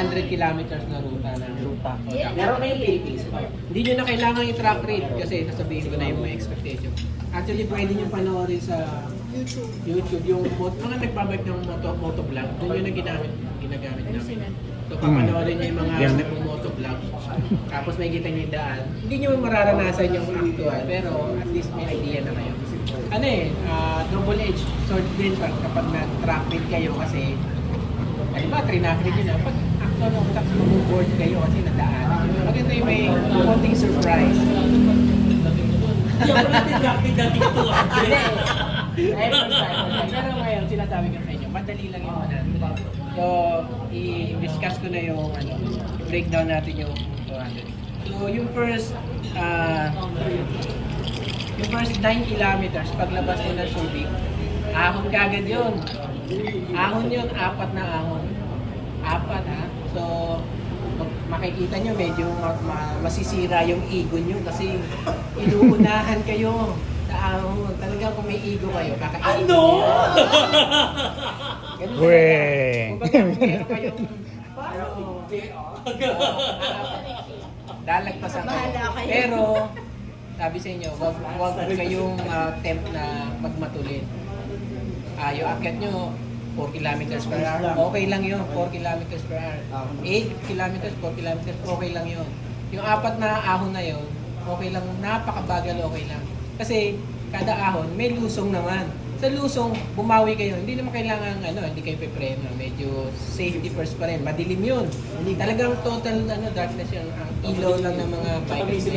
100 kilometers na ruta na. Meron na yung Philippines. Hindi nyo na kailangan i-track rate kasi nasabihin ko na yung may expectation. Actually, pwede nyo panoorin sa YouTube yung mga nagbabike ng motovlog. Doon yun na ginagamit namin. So, papanoorin nyo yung mga nagmo-motovlog. Tapos may kita nyo yung daan. Hindi nyo mararanasan yung actual, pero at least may idea na kayo. Ano double-edged sword din kapag nag-track rate kayo kasi halimbawa, trinakrit nyo na. Pag actual ng tax, mag-board kayo kasi nadaan. Maganda yung may konting surprise. Hindi ako natin traffic dati ito. Pero ngayon, sinasabi ko sa inyo, madali lang yung 100. So, i-discuss ko na yung breakdown natin yung 200. So, yung first 9 kilometers, paglabas mo ng Subic, ahon kagad yun. Ahon yun, 4 na ahon. 4 ha. So, makikita nyo medyo masisira yung ego nyo kasi inuunahan kayo sa ahon. Talaga kung may ego kayo, kakainin Ano? Weh! Meron kayong dalagpasan kayo. Pero, sabi sa inyo, wag kayong tempt na magmatulid. Yung akyat nyo, 4 kilometers per hour, okay lang yun, 4 kilometers per hour. 8 kilometers, 4 kilometers, okay lang yun. Yung 4 na ahon na yun, okay lang, napakabagal, okay lang. Kasi kada ahon, may lusong naman. Sa lusong, bumawi kayo. Hindi naman kailangan, hindi kayo pipreno. Medyo safety first pa rin. Madilim yun. Talagang total, darkness yun. Ang ilaw lang ng mga bikers.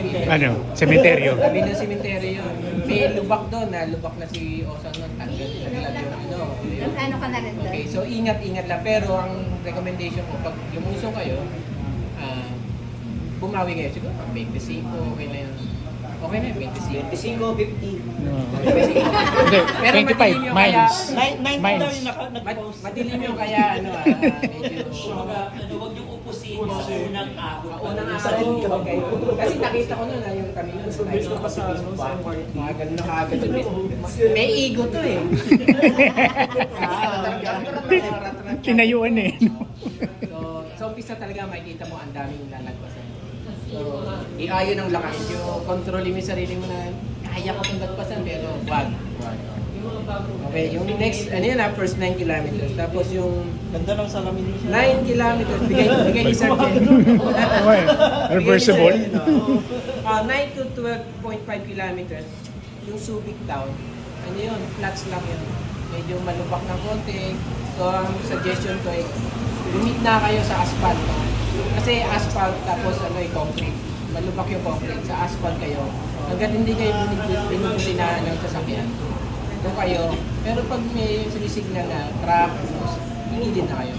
Sementeryo. Sabi ng sementeryo yun. May lubak doon, lubak na si Osan nun. Taglag yung Ano ka na rin doon? Okay, so ingat-ingat lang. Pero ang recommendation ko, pag lumusong kayo, bumawi kayo. Siguro, 25, okay na yun. Okay na yun, 25. 25, 50. Hindi, Pero 25 miles. 9 daw yung nag-post. Madilim yung kaya, medyo... Huwag yung upusin sa unang ahon. Unang araw, okay. Kasi nakita ko nun, yung kami nun, mga ganun na kaagad. May ego to eh. Tinayuan eh. So umpisa talaga makikita mo ang daming lalagpasan. So, iayon ang lakas nyo, kontrolin mo yung sarili mo na kaya ko itong lagpasan, pero wag. Okay, yung next, first 9 kilometers. Tapos yung Ganda ng salamin niya. 9 kilometers, bigay ni Sergeant. Reversible. 9 to 12.5 kilometers, yung Subic Town, flats lang yun. Medyo malubak na konti. So, ang suggestion ko ay, lumit na kayo sa asphalt. Kasi asphalt tapos concrete. Malubak yung concrete. Sa asphalt kayo. Hanggat hindi kayo binubusinahan ng sasakyan. Doon kayo. Pero pag may sinisignal na truck, hinilid na kayo.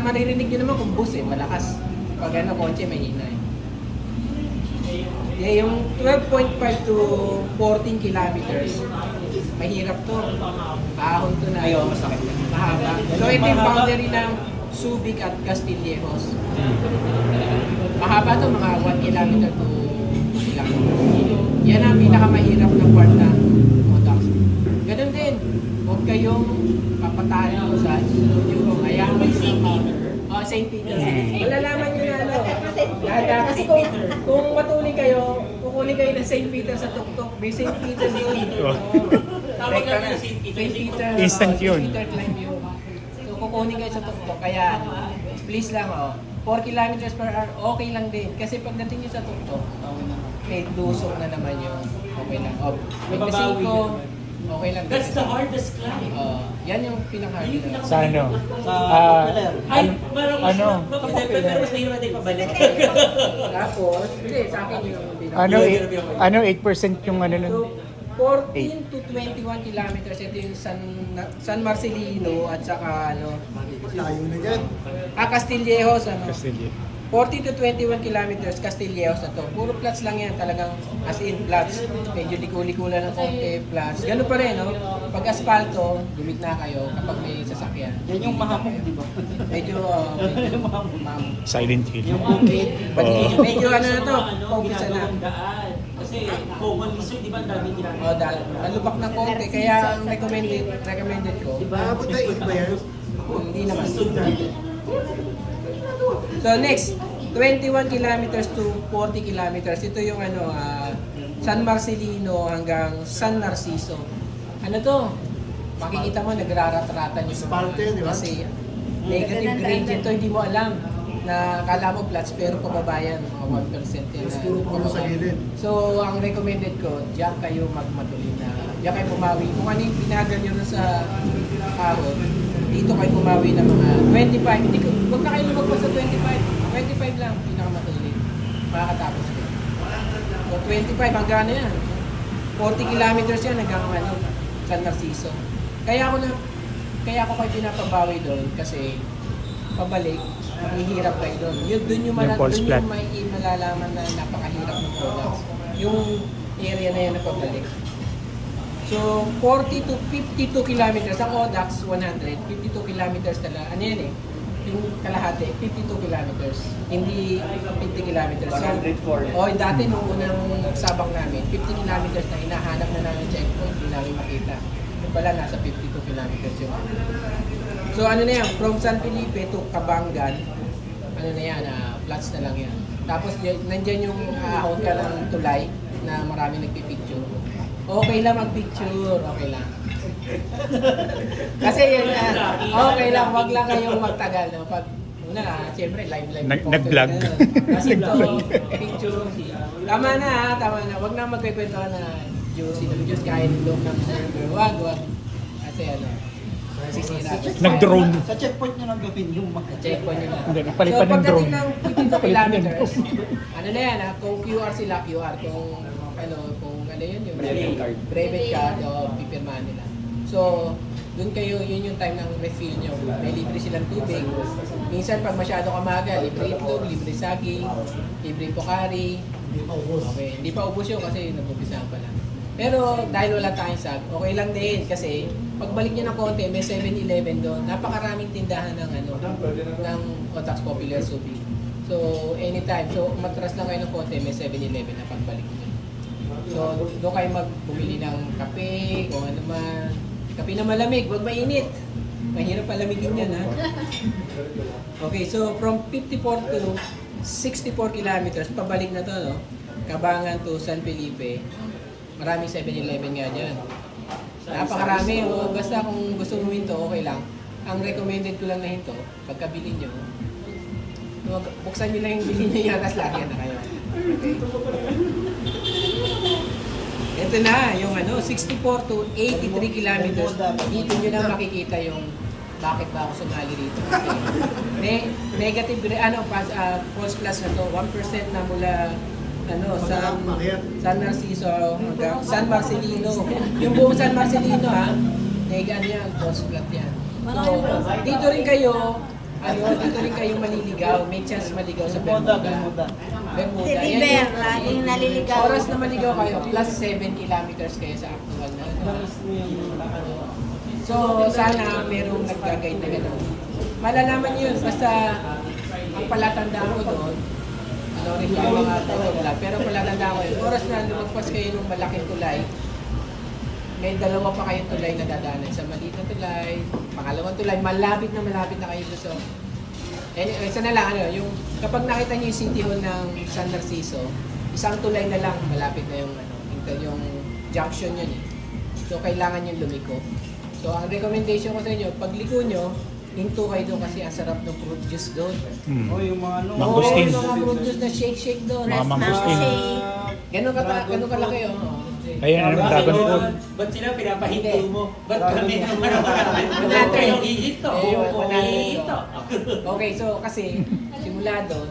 Maririnig nyo naman kung bus malakas. Pag kotse, may hinay. Yung 12.5 to 14 kilometers, mahirap to. Ahon to na. Ayaw, masakit. Mahaba. So ito yung boundary ng Subic at Castillejos. Mahaba to, mga 1 kilometer to 2 kilometer. Yan ang pinakamahirap na part na Modax. Ganun din, huwag kayong papatahan mo sa studio. Hayaan mo St. Peter. St. Peter. Malalaman nyo na kasi kung matuloy kayo, kukunin kayo ng St. Peter sa tuktok. May St. Peter yun. Tawag natin ng St. Peter. St. Peter. Instant yun. St. Peter climb yun. So kukunin kayo sa tuktok. Kaya please lang 4 kilometers per hour, okay lang din. Kasi pagdating nyo sa tuktok, may lusok na naman yung okay lang. May pasiko, okay lang. That's the hardest climb. Yan yung pinaka-hard. Sa ano? Ay, parang mas Ano? pero mas mahirap natin pabalik. Tapos, hindi, sa akin yung 8% yung nun? So, 14 to 21 kilometers, ito yung San Marcelino at saka Layo na yan. Castillejos, Castillo. 40 to 21 kilometers, Castillejos na to. Puro flats lang yan, talagang as in flats. Medyo liko-likulan ng konti, flats. Ganun pa rin, Pag asfalto, gumit na kayo kapag may sasakyan. Yan yung mahamog, di ba? Medyo, mahamog. Silent Hill. Yung bukid. Medyo na to, umpisa na. Ginagawang daan. Kasi common lisod, di ba, ang dami ginagawa. Dahil malubak na konti, kaya ang recommended ko, Maabot na 8 ba yan? hindi naman. So next, 21 kilometers to 40 kilometers. Ito yung San Marcelino hanggang San Narciso. Ano to? Makikita mo, nagrarat-ratan yung Spalte, di ba? Kasi negative gradient to, hindi mo alam na kala mo flats pero pababayan, mga 1% yan. Tapos puro puno sa gilid. So, ang recommended ko, diyan kayo magmatulin na, diyan kayo pumawi. Kung ano yung binagal nyo sa ahon, dito kayo pumawi ng mga 25. Hindi ko, huwag na kayo lumagpas sa 25. 25 lang, pinakamatulin. Makakatapos ko. So, 25 hanggang ano yan. 40 kilometers yan hanggang San Narciso. Kaya ako kayo pinapabawi doon kasi pabalik, mahihirap kayo doon. Doon yung false flat. malalaman na napakahirap ng products. Yung area na yan na pabalik. So, 40 to 52 kilometers. Ang ODAX, 100. 52 kilometers talaga. Ano yan eh? Yung kalahati, 52 kilometers. Hindi 50 kilometers. So, dati nung unang sabak namin, 50 kilometers na hinahanap na namin checkpoint, hindi namin makita. Yung pala, nasa 52 kilometers yung So ano na yan, from San Felipe to Cabangan, ano na yan, flats na lang yan. Tapos nandyan yung ahon ka ng tulay na marami nagpipicture. Okay lang magpicture, okay lang. Kasi yun okay lang, wag lang kayong magtagal. No? Pag siyempre live. Nag-vlog. Kasi ito, picture. Tama na. Wag na magkikwento na juice kahit look ng server. Wag. Kasi sisira. Nag-drone. Sa checkpoint nyo ng gawin yung Checkpoint nyo na. Hindi, napalitan ng drone. So pagdating ng 52 kilometers, ano na yan kung QR sila, kung ano yun, yung brevet card, o pipirmahan nila. So, doon kayo, yun yung time ng refill nyo. May libre silang tubig. Minsan pag masyado kamaga, libre itlog, libre saging, libre pokari. Okay, hindi pa ubos yun kasi nag-umpisahan pa lang. Pero dahil wala tayong sag, okay lang din kasi pagbalik nyo ng konti, may 7-Eleven doon. Napakaraming tindahan ng Otax Popular Subi. So, anytime. So, matras lang kayo ng konti, may 7-Eleven na pagbalik nyo. So, doon kayo magbumili ng kape, kung ano man. Kape na malamig, huwag mainit. Mahirap palamigin yan, ha? Okay, so from 54 to 64 kilometers, pabalik na to, no? Cabangan to San Felipe. Maraming 7-Eleven nga dyan. Napakarami. Basta kung gusto mo hinto, okay lang. Ang recommended ko lang na hinto, pagkabili nyo, buksan nyo lang yung bilhin nyo yan, tapos lagyan na kayo. Okay. Ito na, yung 64 to 83 kilometers. Dito nyo na makikita yung bakit ba ako sumali rito. Okay. Negative, false plus na to, 1% na mula San Narciso hanggang San Marcelino. Yung buong San Marcelino yan, false flat yan. So, dito rin kayo maliligaw. May chance maligaw sa Bermuda. Si River, laging naliligaw. Oras na maligaw kayo, plus 7 kilometers kayo sa actual na. So, sana merong nag-guide na gano'n. Malalaman nyo yun, basta ang palatandaan ko doon, rin yung mga tulad. Pero palatandaan ko yun, oras na lumagpas kayo ng malaking tulay, may dalawa pa kayong tulay na dadaanan. Sa maliit na tulay, pangalawang tulay, malapit na kayo gusto. Anyway, isa na lang, yung kapag nakita niyo yung City Hall ng San Narciso, isang tulay na lang, malapit na yung junction yun eh. So, kailangan yung lumiko. So, ang recommendation ko sa inyo, pag liko nyo, hinto kayo doon kasi ang sarap ng fruit juice doon. yung mga Mangosteen. Oo, mga fruit juice na shake doon. Mga mangosteen. Ganun kalaki Ayan, dragon fruit. Ba't sila pinapahinto mo? Ba't kami naman Natin. kayong hihito? Hihito. Okay, so kasi simula doon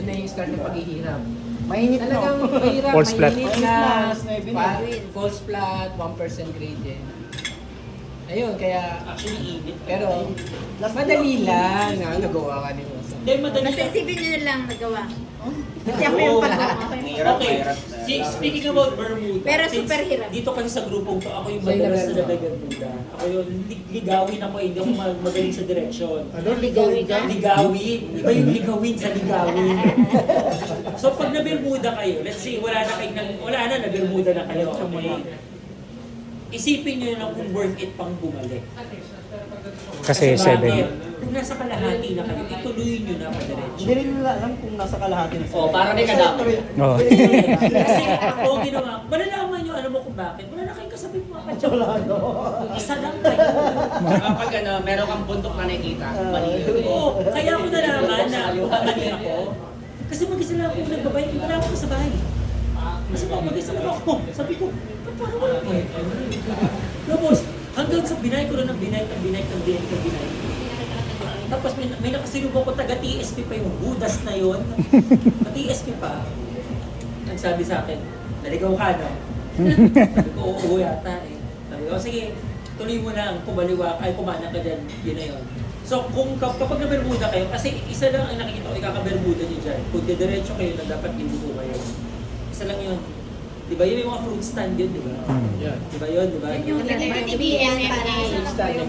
na yung start ng paghihirap. Mainit Talagang mahirap, False flat. mainit na, Mainit na, false flat, 1% gradient. Ayun, kaya, Actually, init. pero, madali lang na nagawa ka ni Rosa. Hindi, madali lang. Masisipin nyo lang nagawa. Kasi ako yung Okay, speaking about Bermuda. Pero since super hirap. Dito kasi sa grupong to, ako yung May madalas nag- na Bermuda. Ako yung ligawin ako, hindi ako magaling sa direksyon. Ano, ligawin ka? Ligawin. Iba yung ligawin sa ligawin. So pag na-Bermuda kayo, let's say wala na na-Bermuda na kayo. Okay? Isipin nyo lang kung worth it pang bumalik. Kasi bakit? 7. Kung nasa kalahati na kayo, ituloy nyo na padiretso. Hindi rin nila alam kung nasa kalahati na sila. Oh, para may kadami. Oo. Kasi ako ginawa, malalaman nyo, alam mo kung bakit. Wala na kayong kasabi mga kadyak. Isa lang kayo. Kapag meron kang bundok na nakikita, mali yun. Oo, kaya ako nalaman na mali ako. Kasi mag-isa lang ako nagbabay, wala akong kasabay. Kasi pag mag-isa lang ako, sabi ko, ba't parang wala ko? Tapos, hanggang sa binay ko na ng binay. Tapos may nakasilubong ko taga-TSP pa yung Budas na yun. TSP pa. Nagsabi sa akin, naligaw ka no? Sabi ko, oo yata eh. Sabi ko, sige, tuloy mo na ang kumaliwa, ay kumanan ka dyan, yun na yun. So kung kapag na-Bermuda kayo, kasi isa lang ang nakikita ko, ikaka-Bermuda nyo dyan. Kung diretso kayo na dapat hindi kayo. Isa lang yun. Di ba yun yung mga fruit stand yun, di ba? Di ba yun, di ba? Yung TBM para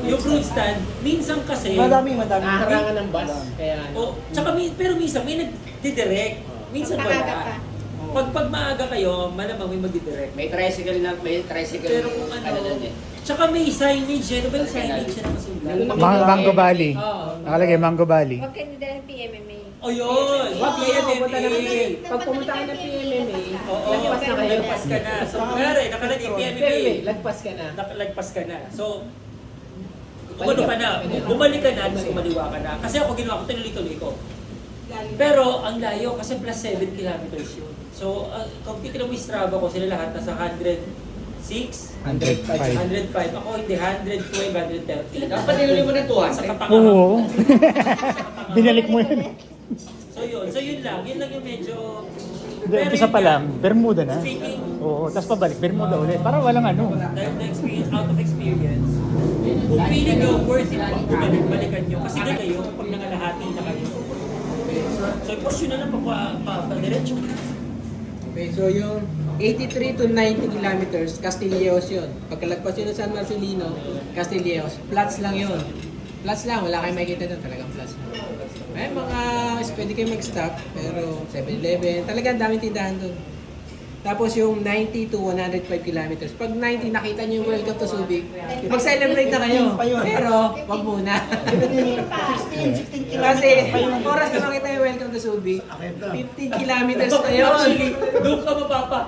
Yung fruit stand, minsan kasi... Madami. Nakarangan ng bus. Kaya Oh, tsaka pero minsan may nagdidirect. Minsan Maaga pa. wala. Pag maaga kayo, malamang may magdidirect. May tricycle Pero kung ano, tsaka may signage yan. Ano ba yung signage yan na masulat? Mango Valley. Oo. Nakalagay Mango Valley. Huwag kayo nila ng PMMA. O yun! Wag kayo pumunta ng PMMA. Pag pumunta kayo ng PMMA, Oo, lagpas na kayo. lagpas ka na. So, kunwari, nakalagay PMMA. PMMA, lagpas ka na. Nakalagpas ka na. So, umano ka na, bumalik ka na, tapos kumaliwa ka na. Kasi ako ginawa ko, tinuloy-tuloy ko. Pero ang layo, kasi plus 7 kilometers yun. So, kung titignan mo yung Strava ko, sila lahat nasa 106, 105. 105. Ako hindi, 112, 130. Dapat niluloy mo ng 200. Sa kapanga. Oo. Binalik mo yun. So yun lang yung medyo... Isa pa lang, Bermuda na. Speaking, Oo, tapos pabalik, Bermuda ulit. Para walang ano. the experience, out of experience, kung feeling nyo worth it pag bumalik-balikan nyo, kasi ganun kayo, pag nangalahati na kayo. So, push yun na lang pa-diretso. Okay, so yung 83 to 90 kilometers, Castilleos yun. Pagkalagpas yun ng San Marcelino, Castilleos, flats lang yun. Flats lang, wala kayong makikita doon, talagang flats lang. May mga, pwede kayo mag-stop, pero 7-Eleven, talagang daming tindahan doon. Tapos yung 90 to 105 kilometers. Pag 90, nakita nyo yung Welcome to Subic, mag-celebrate na kayo. Pero, wag muna. 16 Kasi, oras na makita yung Welcome to Subic, 15 kilometers na yun. Actually, doon ka mapapa.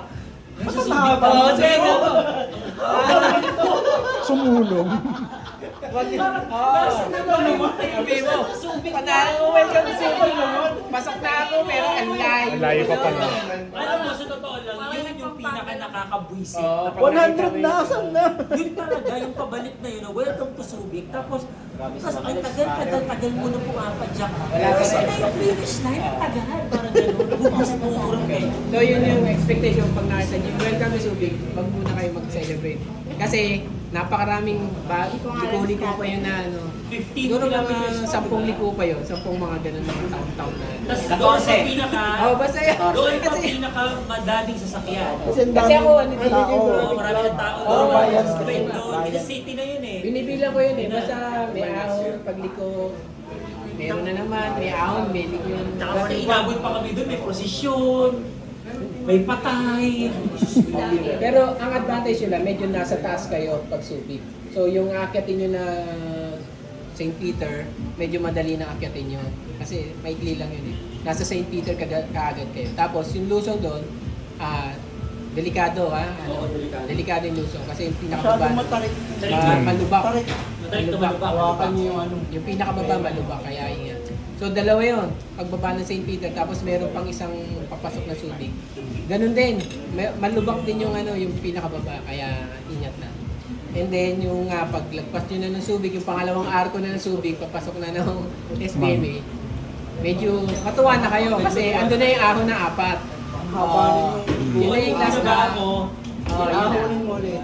Oo, sige mo. Sumulong. Wag yun. Sabi mo, panalo, welcome to Subic. Pasok na ako, pero ang layo. Ang layo pa pala. Alam mo, sa totoo lang, yun yung pinaka nakakabwisit. Oo. 100 na, saan na? Yun talaga, yung pabalik na yun, welcome to Subic. Tapos ang tagal mo na pumapadyak. Kasi na yung finish line, ang tagal. Parang gano'n, bumurang kayo. So yun yung expectation pag nakita niyo, welcome to Subic, wag muna kayo mag-celebrate. Kasi napakaraming liko-liko pa yun na ano. 15 Siguro mga kilometers. 10 liko pa yun, 10 mga ganun mga town-town na. Tapos doon sa pinaka, Oh, basta yun. doon pa Kasi, pinaka madaling sasakyan. Kasi ang Kasi ako, daming ano, tao. Oo, marami ng tao Oo, doon. bayan. Straight doon. In the city na yun eh. binibilang ko yun eh, basta may ahon, pagliko, meron na naman, may ahon, may liko. Tsaka pag inabot pa kami doon, may prosesyon, may patay. Pero ang advantage nila, medyo nasa taas kayo pag Subic. So yung akyatin nyo na St. Peter, medyo madali na akyatin nyo. Kasi maikli lang yun eh. Nasa St. Peter kaagad kayo. Tapos yung Luzon doon, delikado ha. Oo, delikado. Delikado yung Luzon kasi yung Masyadong pinakababa, matarik. malubak. Tarik. Madaling na malubak. Hawakan niyo yung ano. Yung pinakababa malubak, kaya ingat. So dalawa yun, pagbaba ng St. Peter, tapos meron pang isang papasok na Subic. Ganun din, malubak din yung ano, yung pinakababa, kaya ingat na. And then yung paglagpas nyo na ng Subic, yung pangalawang arko na ng Subic, papasok na ng SBMA, medyo matuwa na kayo kasi ando na yung ahon na 4. Haba Yun na yung last na. ako. Yun na. Ahonin mo ulit.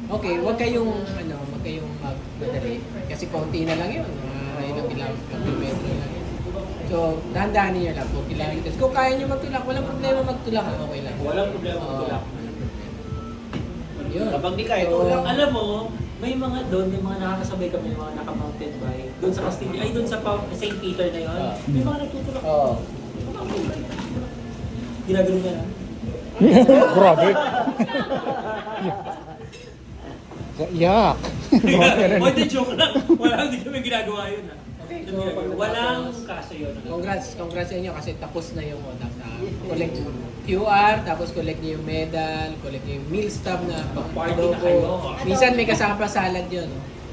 Okay, wag kayong magmadali. Kasi konti na lang yun. Ilang kilometro lang yun. So, dahan-dahanin nyo lang. 4 kilometers. Kung kaya nyo magtulak, walang problema magtulak. Okay lang. Walang problema Oo. magtulak. Yun. Kapag di kaya, So, tulak. Alam mo, may mga doon, may mga nakakasabay kami, mga naka-mountain bike. Doon sa Castilla, ay doon sa St. Peter na yun. May mga nagtutulak. Oo. Ginagano ka na. Grabe. Yak! O, di joke lang. Walang hindi kami ginagawa yun. Walang kaso yun. Congrats sa inyo kasi tapos na yung ODAX. Collect QR, tapos collect niyo yung medal, collect niyo yung meal stub na Party na kayo. Minsan may kasama pa salad yun.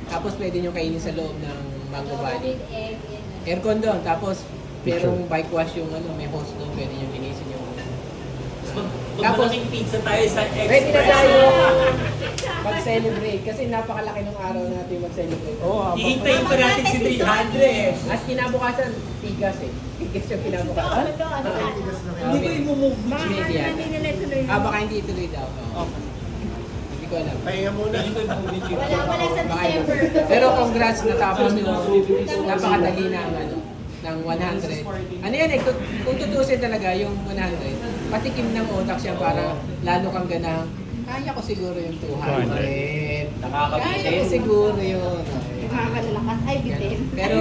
Tapos pwede niyo kainin sa loob ng Mango Valley. Egg. Aircon doon, tapos merong bike wash yung may host doon, pwede niyo linisin yung... Tapos, pizza tayo sa Express. Ready na tayo mag-celebrate kasi napakalaki ng araw natin mag-celebrate. Hihintayin pa natin si 300. At kinabukasan, tigas eh. Tigas yung kinabukasan. Hindi ko i-move. Media. Hindi nila tuloy. Baka hindi tuloy daw. Hindi ko alam. Pahinga muna. Wala sa Baka December. Pero congrats, natapos nyo. Napakadali na ang ng 100. Ano yan eh, kung tutusin talaga yung 100, patikim ng utak siya para lalo kang ganang, kaya ko siguro yung 200. Kaya ko siguro yun. Nakakalakas. Ay, bitin. Pero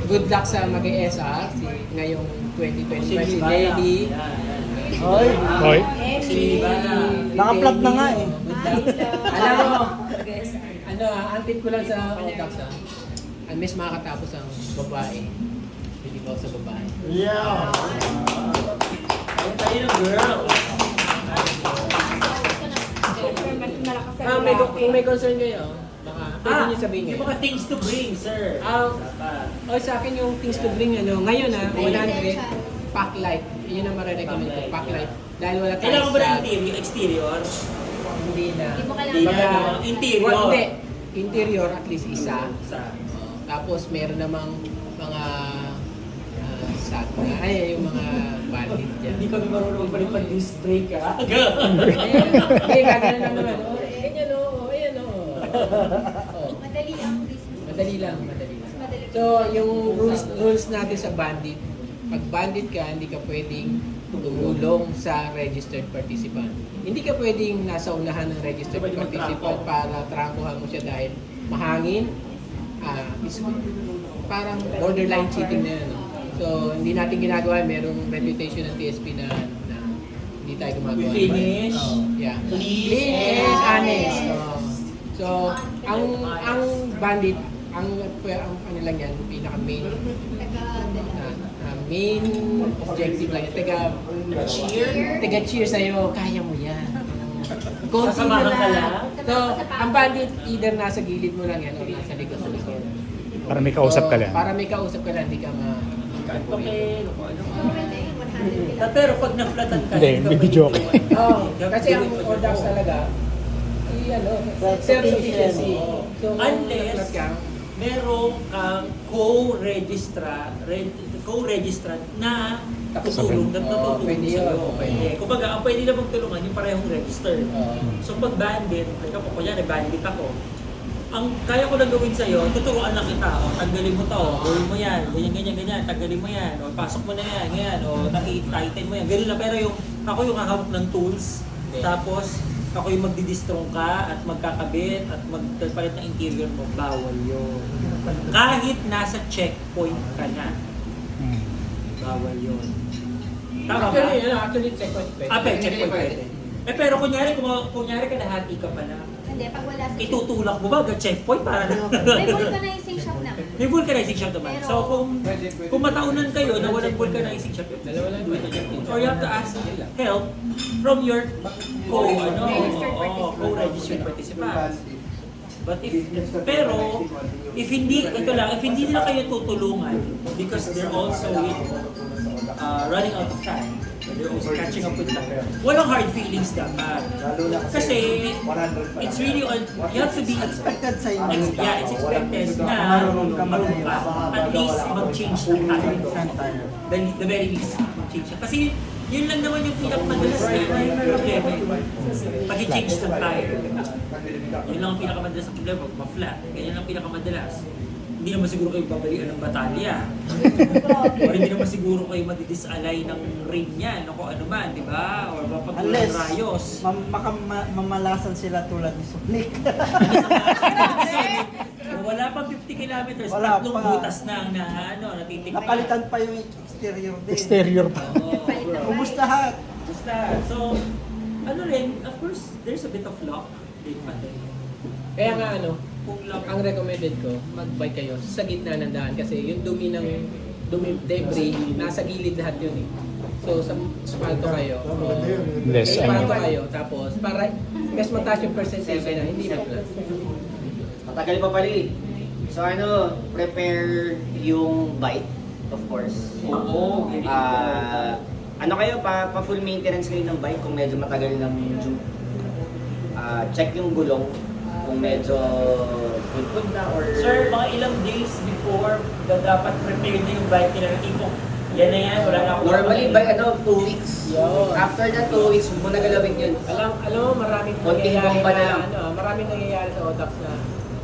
good luck sa mag-ESR ngayong 2025 si Lenny. Hoy, Hoy! naka-plug na nga eh. Alam mo, antip ko lang sa utak sa miss makakatapos ang babae. Hindi ba sa babae? Yeah. Tayo ng girl. Mas malakas sa Kung may concern kayo, baka pwede niyo sabihin yung ngayon. mga things to bring, sir. Sa akin yung things to bring, ngayon 100, pack light. Yun ang marirecommend ko, pack light. Dahil wala tayo Kailangan ba sa... ng exterior? Hindi na. Hindi mo kailangan. Hindi na. Baga, Interior. Hindi. Interior at least isa. Sa Tapos meron namang mga yung mga bandit dyan. Hindi kami marunong palipad disc brake, ha? Hindi, gagano lang naman. Ganyan o, ayan o. Madali ang business. Madali lang. So, yung rules natin sa bandit, pag bandit ka, hindi ka pwedeng tumulong sa registered participant. Hindi ka pwedeng nasa unahan ng registered Pwede participant magtrangko. para trangkuhan mo siya dahil mahangin. Parang borderline cheating na yan. So, hindi natin ginagawa. Merong reputation ng TSP na hindi tayo gumagawa. We finish. Yeah. Clean Clean, honest. So, ang bandit, ang ano lang yan, pinaka-main main objective lang yan. Taga-cheer sa'yo, kaya mo yan. Konti na Sasamahan ka lang. lang? So, ang bandit, either nasa gilid mo lang yan o nasa likod. Para may kausap ka lang. Para may kausap ka lang, hindi ka Okay. Pero pag na-flatan ka, Hindi, ka bibidyo pwede ka. Oo, kasi ang ODAX talaga, self-sufficiency. So, Unless nag-flat ka, merong kang co-registrant na tutulong, Oo, nagtutulong pwede yun, sa'yo. pwede. Kumbaga, ang pwede na magtulungan yung parehong register. Oo. So pag bandit, like ako, kunyari bandit ako, ang kaya ko lang gawin sa'yo, tuturuan lang kita, o tanggalin mo to, gawin mo yan, ganyan, tanggalin mo yan, o pasok mo na yan, o tighten mo yan, ganun lang. Pero ako yung hahawak ng tools, tapos ako yung magdidistrong ka at magkakabit at magpalit ng interior mo, bawal yun. Kahit nasa checkpoint ka na, bawal yun. Tama ba? Actually, checkpoint pwede. Checkpoint pwede. Pero kunyari ka nahati ka pa na, Hindi, pag wala sa itutulak mo ba checkpoint para na? May vulcanizing shop na. May vulcanizing shop naman. Pero- So kung mataunan kayo na walang vulcanizing shop, Dalawa lang. or you have to ask help from your co-registered participants. But if hindi nila kayo tutulungan because they're also running out of time, they're also catching up with that, walang hard feelings dapat. Kasi it's really you have to be Expected sa inyo. it's expected na marunong ka. At least mag-change ng tire. The very least, mag-change siya. Kasi yun lang naman yung pinakamadalas na problema. Pag-change ng tire. Yun lang ang pinakamadalas na problema. Ma-flat. Ganyan lang pinakamadalas. Hindi naman siguro kayo babalian ng batalya. O hindi naman siguro kayo madidisalay ng ring niyan o kung ano man, di ba? Or mapagpulang Unless rayos. mamalasan sila tulad ni Sonic. Wala pa 50 kilometers, Wala tatlong pa. butas na natitikman. Napalitan pa yung exterior din. Exterior pa. Ubus lahat. Basta, so, ano rin, of course, there's a bit of luck din pa din. Kaya nga ano, Kung lang ang recommended ko, mag-bike kayo sa gitna ng daan kasi yung dumi debris, nasa gilid lahat yun eh. So sa spalto kayo, Less, spalto kayo, tapos para mas mataas yung percentage na hindi na flat. Matagal pa pala eh. So ano, prepare yung bike, of course. Oo, very Ano kayo, pa full maintenance kayo ng bike kung medyo matagal ng yung check yung gulong kung medyo good na or... Sir, mga ilang days before dapat prepare na yung bike nila. Tipong, yan na yan, wala na ako. Normally, by 2 weeks. Yun. After that 2 weeks, huwag mo na galawin yun. Alam mo, maraming Konting nangyayari bomba na lang. maraming nangyayari sa Odax na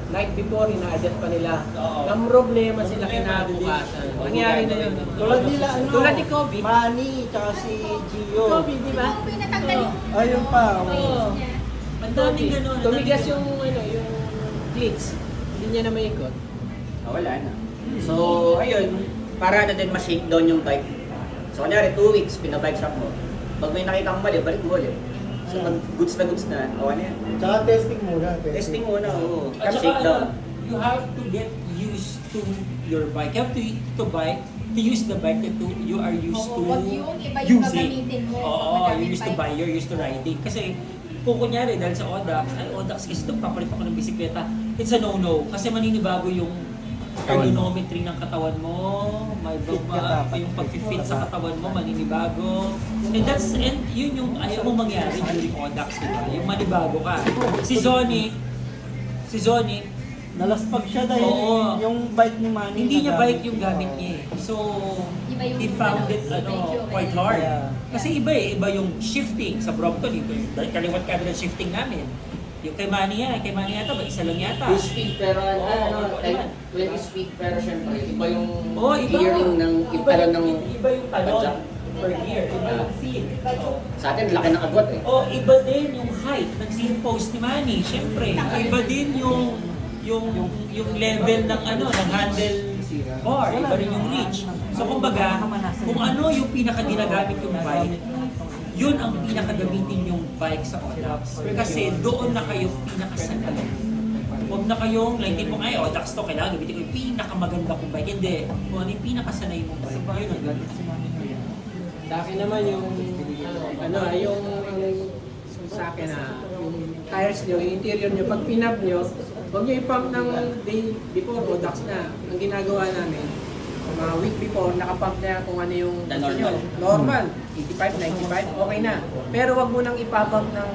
night before, ina-adjust pa nila. Oo. Ang problema sila kinabukasan. Nangyari na yun. Tulad nila, ano? Tulad ni Kobe. Manny, tsaka si Gio. Kobe, di ba? Yung pinatanggal yung Ayun pa. Oo. Ang daming ganun. ang Tumigas daming yung, yung glitch. Hindi niya na maikot. Wala na. So, ayun, para na din ma-shake down yung bike. So, kunyari 2 weeks, pinabike shop mo. Pag may nakita kang mali, balik mo ulit. So, pag goods na, okay na yan. Tsaka testing muna. Testing muna, oo. At saka Shake down. you have to get used to your bike. You have to bike, to use the bike that you are used to wag yung iba yung using. gagamitin mo. Oo, Madaming you're used to bike. buy, you're used to riding. Kasi kung kunyari dahil sa Odax, Odax is papalit ako ng bisikleta, it's a no-no. Kasi maninibago yung ergonometry ng katawan mo, may Fit ka dapat. yung pag-fit sa katawan mo, maninibago. And yun yung ayaw mo mangyari during Odax, diba? Yung manibago ka. Si Zonic, Nalaspag siya dahil Oo. yung bike ni Manny. hindi niya nagamit bike yung gamit niya eh. So, Iba yung he found it medyo quite hard. Yeah. Kasi iba yung shifting sa Brompton, yung kaliwat kabilang shifting namin. Yung kay Manny yata ba? Isa lang yata. 2 speed pero Oo, like naman. 20 speed pero syempre iba yung Oo, iba. gearing ng talon ng Iba yung talon padjak. per gear. Iba yung feel. Sa atin laki ng agwat eh. O iba din yung height ng seat post ni Manny, syempre. Iba din yung level ng ng handle bar, iba rin yung reach. So kumbaga, kung ano yung pinaka ginagamit yung bike, yun ang pinakagamitin yung bike sa Odax. Kasi doon na kayo pinakasanay. Huwag na kayong like mo, ay Odax to, kailangan gamitin ko yung pinakamaganda kong bike. Hindi. Kung ano yung pinakasanay mong bike, yun ang gamit. Sa akin naman yung sa akin yung tires nyo, yung interior nyo, pag pinap nyo, huwag nyo ipump ng day before Odax na. Ang ginagawa namin, mga week before, nakapump na kung ano yung The gusto nyo. normal. Normal, 85, 95, okay na. Pero wag mo nang ipapump ng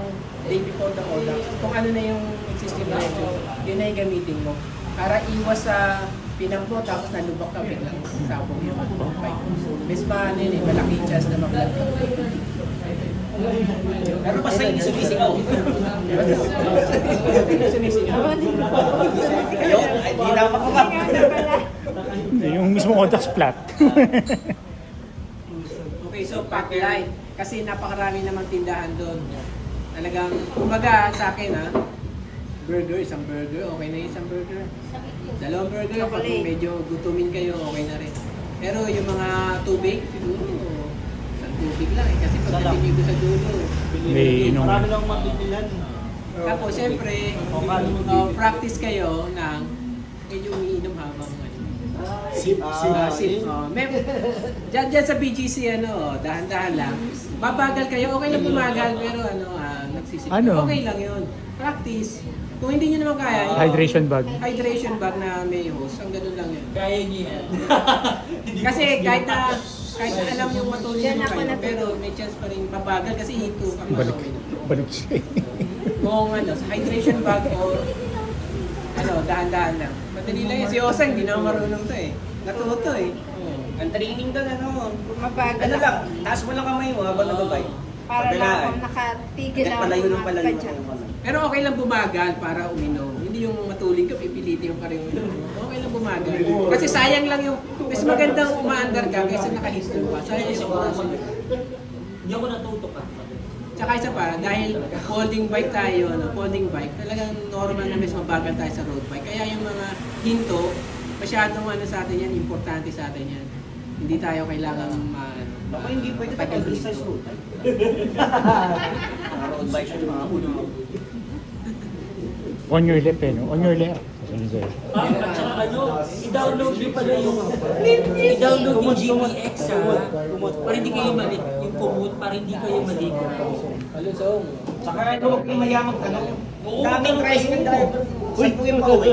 day before ng Odax. Kung ano na yung existing pressure, yun na yung gamitin mo. Para iwas sa pinamp mo, tapos nalubak ka, biglang sabog yung bike. Mas malaki chance na mag-vlog ka. Pero basta hindi sumisigaw. Kayo, ay di na makumap. Yung mismo Odax flat. Okay, so Packlight. Kasi napakarami namang tindahan doon. Talagang, kumbaga sa akin burger, isang burger, okay na isang burger. Dalawang burger, pag medyo gutumin kayo, okay na rin. Pero yung mga tubig, siguro, isang tubig lang eh. Kasi pag natinig ko sa dulo, May inom. Marami lang mabibilan. tapos siyempre, practice kayo ng medyo umiinom habang Sip. sip. Diyan sa BGC, dahan-dahan lang. Babagal kayo, okay lang bumagal, pero nagsisip. Ano? Okay lang yun. Practice. Kung hindi nyo naman kaya, Hydration bag. hydration bag na may hose, ang ganun lang yun. Kaya niya yan. Kasi kahit na alam yung matuloy nyo kayo, pero may chance pa rin babagal kasi hito ka Balik. Balik siya. Kung sa hydration bag o dahan-dahan lang. Madali lang yun. Si Osa hindi na marunong to eh. Natuto eh. Ang training doon, Mabagal ano lang, taas mo lang kamay mo habang nag-bike. Para lang akong nakatigil lang. Palayo ng palayo. Padjak. Pero okay lang bumagal para uminom. Hindi yung matuling ka, pipilitin yung pareho. Okay lang bumagal. Kasi sayang lang yung, mas magandang umaandar ka kaysa nakahisto ka. Sayang yung oras. Hindi ako natuto ka. Tsaka isa pa, dahil folding bike tayo, folding bike, talagang normal na mas mabagal tayo sa road bike. Kaya yung mga hinto, masyadong sa atin yan, importante sa atin yan. Hindi tayo kailangan Baka hindi pwede tayo exercise road. Mga road bike siya yung mga ulo. On your lip eh, no? On your left. Sabi sa'yo. At saka i-download nyo pala yung GPX para hindi kayo mali, yung kumot, para hindi kayo maligo. Saka huwag yung mayamang tanong. Oo, Daming tanong tricycle kayo. driver. Saan po yung pauwi?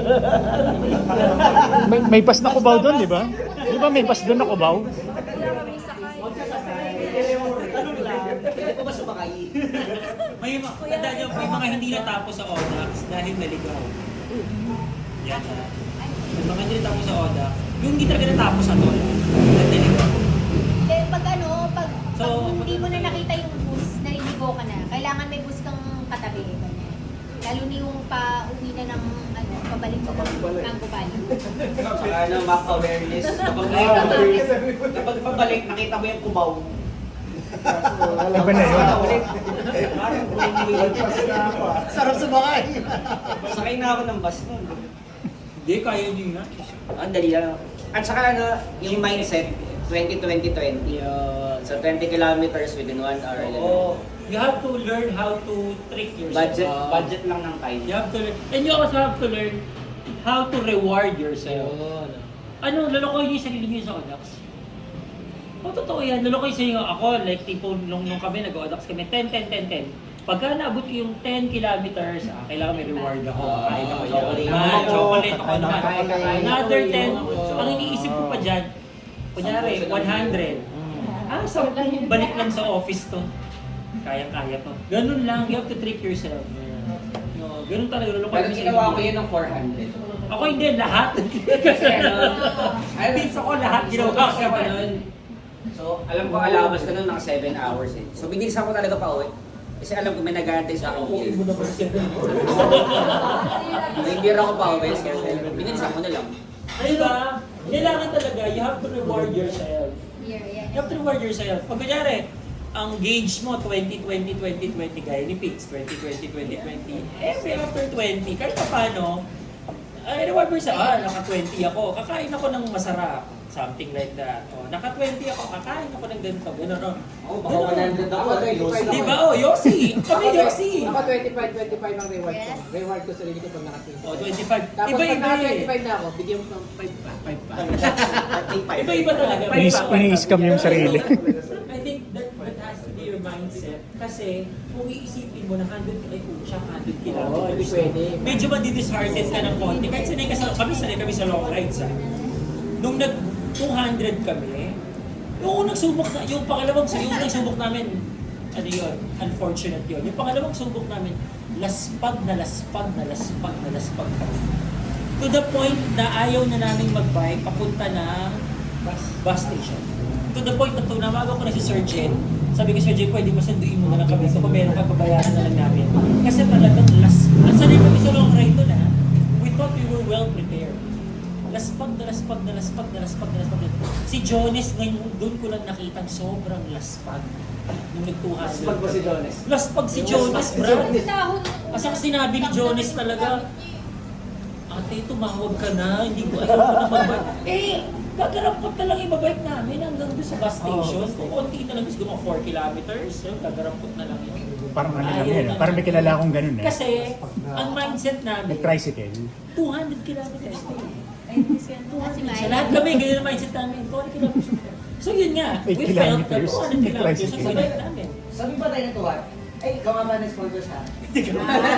May pas na Cubao doon, di ba? Di ba may pas doon na Cubao? Pwede po ba sumakay? Tandaan nyo, may mga hindi natapos sa ODAX dahil naligaw. Yan ha. May mga hindi natapos sa ODAX, yung hindi talaga natapos sa TOLA, naligaw. Eh, pag So, hindi mo na nakita yung bus, naliligo ka na. Kailangan may bus kang katabi. Ganyan. Lalo na yung pa-uwi na ng, pabalik mo ng Gubali. Saka map awareness. Kapag pabalik, nakita mo yung kubaw. Iba na yun. Sarap sumakay. Sakay na ako ng bus nun. Hindi, kaya nyo na. Ang dali lang. At saka yung mindset, 20-20-20. So 20 kilometers within 1 hour. Oo. You have to learn how to trick yourself. Budget lang ng time. You have to learn. And you also have to learn how to reward yourself. Lalokoy yung sarili niyo sa ODAX. Totoo yan. Lalokoy sa inyo. Ako, like, tipo, nung kami nag-ODAX kami, 10. Pagka naabot ko yung 10 kilometers, kailangan may reward ako. Kain ako yan. Chocolate ako naman. Another 10. Ang iniisip ko pa dyan, kunyari, 100. 10 balik lang sa office to. Kaya to. Ganun lang, you have to trick yourself. No, ganun talaga. Lalo Pero ginawa ko yun ng 400. Ako hindi, lahat. Pizza ko lahat ginawa ko. So, alam ko alabas ka nun ng 7 hours eh. So, binilisan ko talaga pa uwi. Kasi alam ko may nag-aantay sa akin. Hindi rin ako pa uwi. Kaya binilisan ko na lang. Diba? Kailangan talaga, you have to reward yourself. You have to reward yourself. Pag kunyari, ang gauge mo 20-20-20-20 gaya ni Pitts, 20-20-20-20. Every after 20, kahit pa paano, reward mo sa, naka-20 ako, kakain ako ng masarap. Something like that. Naka-20 ako, kakain ako ng ganito. Gano'n. Baka 100 ako. Di ba? Yossi! Kami Yossi! Ako 25 ang reward ko. Reward ko sarili ko pag naka-25. 25. Tapos pag Iba-iba eh. naka-25 na ako, bigyan mo ng 5 pa. Iba-iba talaga. Ini-scam yung sarili. I think that has to be your mindset. Kasi kung iisipin mo na 100 kilometers, hindi pwede. medyo madidisheartened ka ng konti. Kahit sanay kami sa long rides. Nung nag-200 kami, yung unang subok na, yung unang subok namin, unfortunate yun. Yung pangalawang subok namin, laspag na laspag kami. To the point na ayaw na namin mag-bike papunta ng bus station. To the point na tunawagan ko na si Sir Jen. Sabi ko, Sir Jen, pwede mo sunduin mo na lang kami. So kung meron ka, pabayaran na lang namin. Kasi talagang at sanay kami sa long ride doon we thought we were well prepared. Laspag. Si Jones ngayon, doon ko lang nakitang sobrang laspag. Nung nag-200. Laspag ba si Jones? Laspag si Jones, bro. Asa sinabi ni Jones talaga, ate, tumawag ka na, hindi ko ayaw ko na mag-bike. Gagarampot na lang ibabike namin hanggang doon sa bus station. Kung konti na lang, siguro mga 4 kilometers, gagarampot na lang yun. Parang ano lang yun. Parang may kilala akong ganun eh. Kasi, ang mindset namin, Nag-tricycle. 200 kilometers na yun. Sa lahat kami, ganyan ang mindset namin. 200 kilometers. So yun nga, 8 we felt na kilometers. 200 kilometers ang bike namin. Sabi ba tayo natuwa? Ay, ikaw nga ba nag-sponsor sa akin?